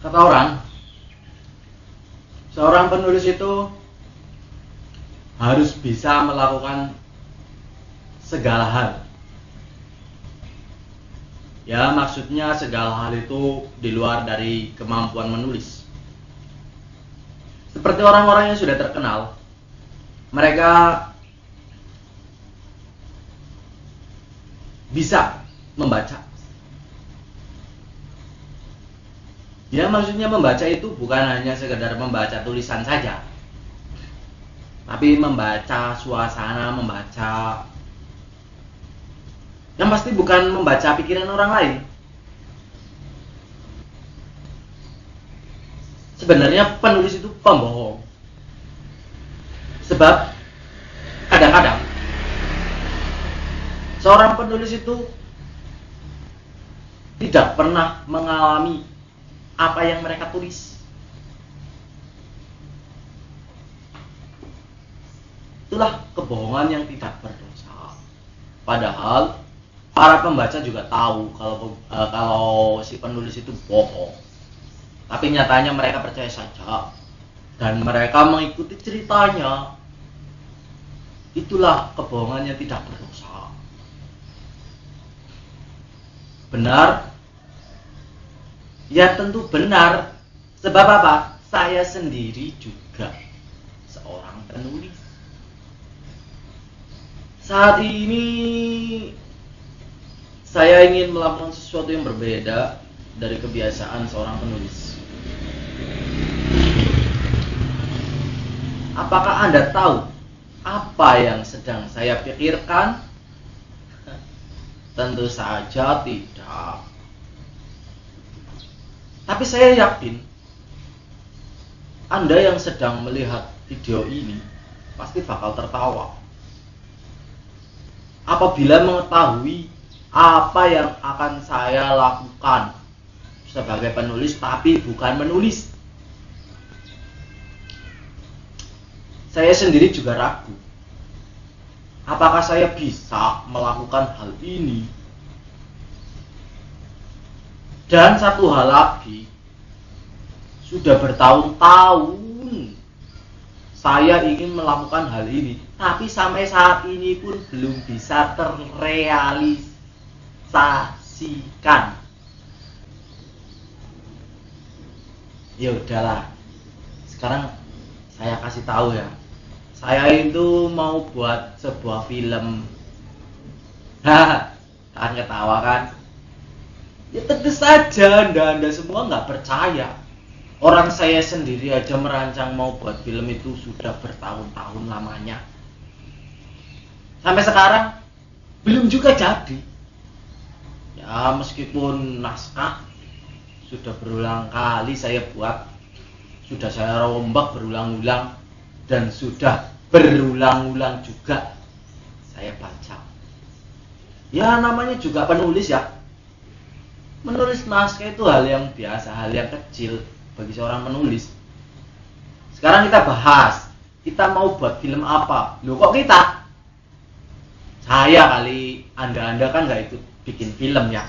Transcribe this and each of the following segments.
Kata orang, seorang penulis itu harus bisa melakukan segala hal. Ya, maksudnya segala hal itu di luar dari kemampuan menulis. Seperti orang-orang yang sudah terkenal, mereka bisa membaca. Ya, maksudnya membaca itu bukan hanya sekedar membaca tulisan saja, tapi membaca suasana, membaca yang pasti bukan membaca pikiran orang lain. Sebenarnya penulis itu pembohong. Sebab kadang-kadang seorang penulis itu tidak pernah mengalami apa yang mereka tulis. Itulah kebohongan yang tidak berdosa. Padahal para pembaca juga tahu kalau si penulis itu bohong. Tapi nyatanya mereka percaya saja dan mereka mengikuti ceritanya. Itulah kebohongan yang tidak berdosa. Benar? Ya tentu benar. Sebab apa? Saya sendiri juga seorang penulis. Saat ini saya ingin melakukan sesuatu yang berbeda dari kebiasaan seorang penulis. Apakah Anda tahu apa yang sedang saya pikirkan? Tentu saja tidak. Tapi saya yakin Anda yang sedang melihat video ini pasti bakal tertawa apabila mengetahui apa yang akan saya lakukan sebagai penulis tapi bukan menulis. Saya sendiri juga ragu. Apakah saya bisa melakukan hal ini? Dan satu hal lagi, sudah bertahun-tahun saya ingin melakukan hal ini, tapi sampai saat ini pun belum bisa terrealisasikan. Ya udahlah, sekarang saya kasih tahu ya. Saya itu mau buat sebuah film. Kan ketawa kan? Ya tentu saja anda semua nggak percaya. Orang saya sendiri aja merancang mau buat film itu sudah bertahun-tahun lamanya. Sampai sekarang belum juga jadi. Ya meskipun naskah sudah berulang kali saya buat, sudah saya rombak berulang-ulang, dan sudah berulang-ulang juga saya baca. Ya namanya juga penulis ya. Menulis naskah itu hal yang biasa, hal yang kecil bagi seorang penulis. Sekarang kita bahas, kita mau buat film apa? Loh kok kita? Saya kali, anda kan gak ikut bikin film ya.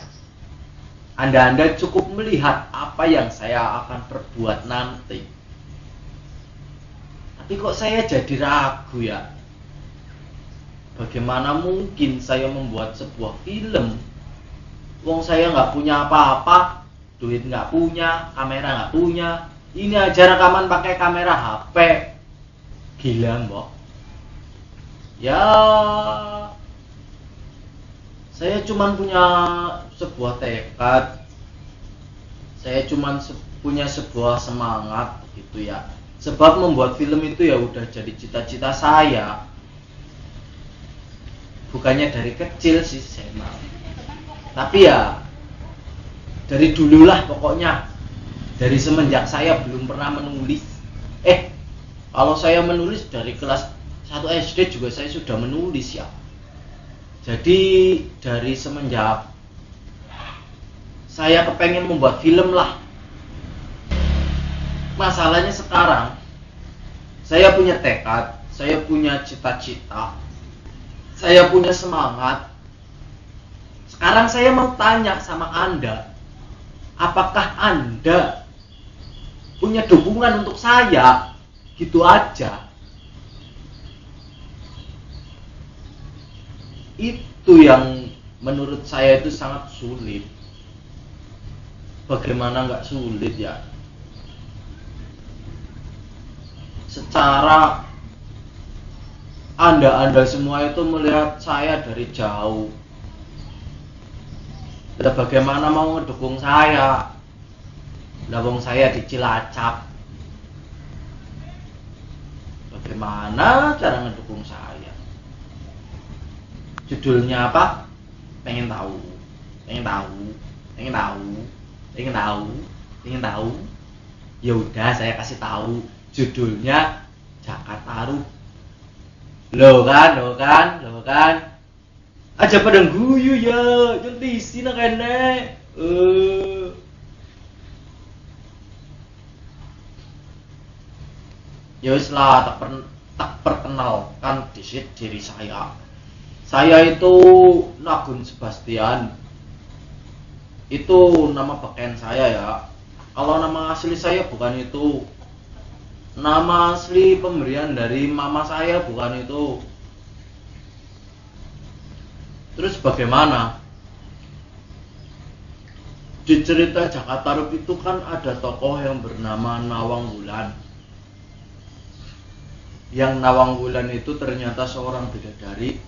Anda cukup melihat apa yang saya akan perbuat nanti. Tapi kok saya jadi ragu ya? Bagaimana mungkin saya membuat sebuah film? Wong saya nggak punya apa-apa, duit nggak punya, kamera nggak punya. Ini aja rekaman pakai kamera HP. Gila mbok. Ya, saya cuman punya sebuah tekad. Saya cuman punya sebuah semangat gitu ya. Sebab membuat film itu ya udah jadi cita-cita saya. Bukannya dari kecil sih saya mau. Tapi ya dari dululah pokoknya. Dari semenjak saya belum pernah menulis. Kalau saya menulis dari kelas 1 SD juga saya sudah menulis ya. Jadi dari semenjak saya kepengen membuat film lah. Masalahnya sekarang saya punya tekad, saya punya cita-cita, saya punya semangat. Sekarang saya mau tanya sama Anda, apakah Anda punya dukungan untuk saya, gitu aja. Itu yang menurut saya itu sangat sulit. Bagaimana nggak sulit ya? Secara anda semua itu melihat saya dari jauh. Dan bagaimana mau ngedukung saya? Lawang saya di Cilacap. Bagaimana cara ngedukung saya? Judulnya apa? Pengen tahu. Ya udah, saya kasih tahu. Judulnya Jakatarup. Lo kan. Aja pada guyu ya, jangan di sini kene. Ya wis lah, tak perkenalkan diri saya. Saya itu Nagun Sebastian. Itu nama beken saya ya. Kalau nama asli saya bukan itu. Nama asli pemberian dari mama saya bukan itu. Terus bagaimana? Di cerita Jakatarup itu kan ada tokoh yang bernama Nawang Wulan. Yang Nawang Wulan itu ternyata seorang bidadari.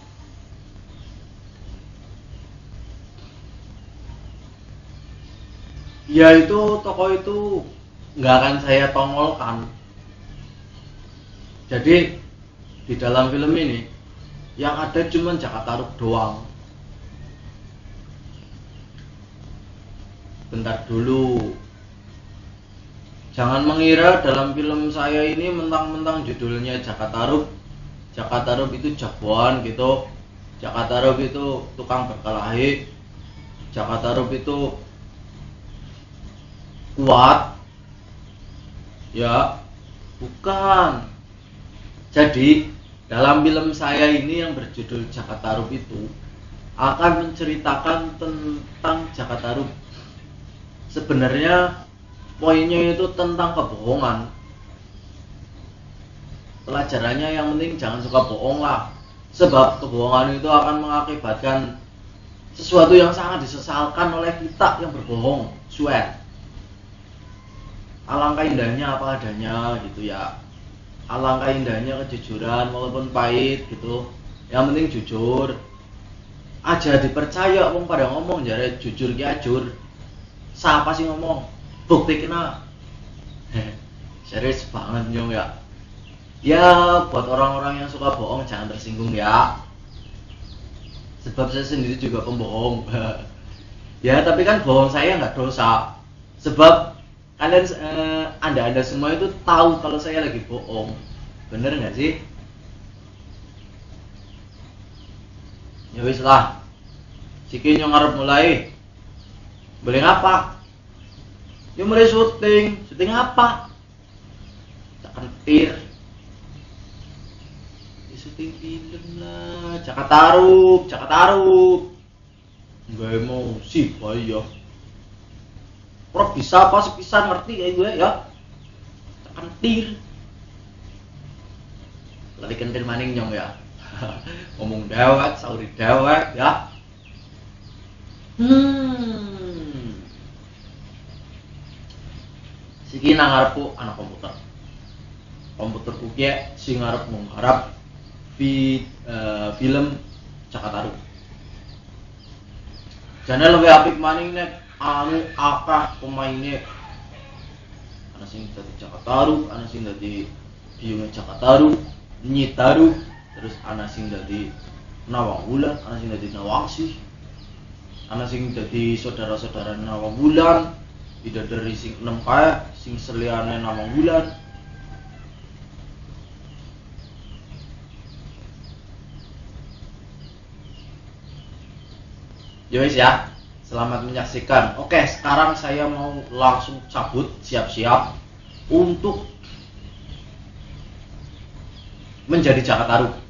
Ya itu tokoh itu nggak akan saya tongolkan. Jadi di dalam film ini yang ada cuma Jakatarup doang. Bentar dulu, jangan mengira dalam film saya ini mentang-mentang judulnya Jakatarup itu jagoan gitu. Jakatarup itu tukang berkelahi. Jakatarup itu kuat. Ya, bukan. Jadi dalam film saya ini yang berjudul Jakatarup itu akan menceritakan tentang Jakatarup. Sebenarnya poinnya itu tentang kebohongan. Pelajarannya yang penting jangan suka bohong lah. Sebab kebohongan itu akan mengakibatkan sesuatu yang sangat disesalkan oleh kita yang berbohong. Swear. Alangkah indahnya apa adanya gitu ya. Alangkah indahnya kejujuran walaupun pahit gitu. Yang penting jujur. Aja dipercaya wong pada ngomong jare jujur ki ajur. Siapa sih ngomong? Bukti kena. Serius banget nyong ya. Ya buat orang-orang yang suka bohong jangan tersinggung ya. Sebab saya sendiri juga pembohong. Ya tapi kan bohong saya nggak dosa. Sebab kalian anda semua itu tahu kalau saya lagi bohong. Bener nggak sih? Ya wis lah. Siki nyong arep mulai. Boleh ngapa? Ya mulai syuting. Syuting apa? Tak kentir. Ya, syuting film lah. Jakatarup. Gak emosi ya. Prof bisa apa sepisan ngerti kayak gue ya. Tak kentir. Lagi kentir maning nyong ya. Ngomong dewek, sauri dewek ya. Siki nang ngarepku anak komputer. Komputerku ki sing ngarep mengharap film Jakatarup. Jane luwih apik maning nek anu akeh pemaine. Ana sing dadi Jakatarup, ana sing dadi biyunge Jakatarup, Nyitarup, terus ana sing dadi Nawang Wulan, ana sing dadi Nawangsih. Ana sing dadi saudara-saudara Nawang Wulan, bidadari sing 6 kae, sing seliyane Nawang Wulan. Ya wis ya, selamat menyaksikan. Oke, sekarang saya mau langsung cabut, siap-siap untuk menjadi Jakatarup.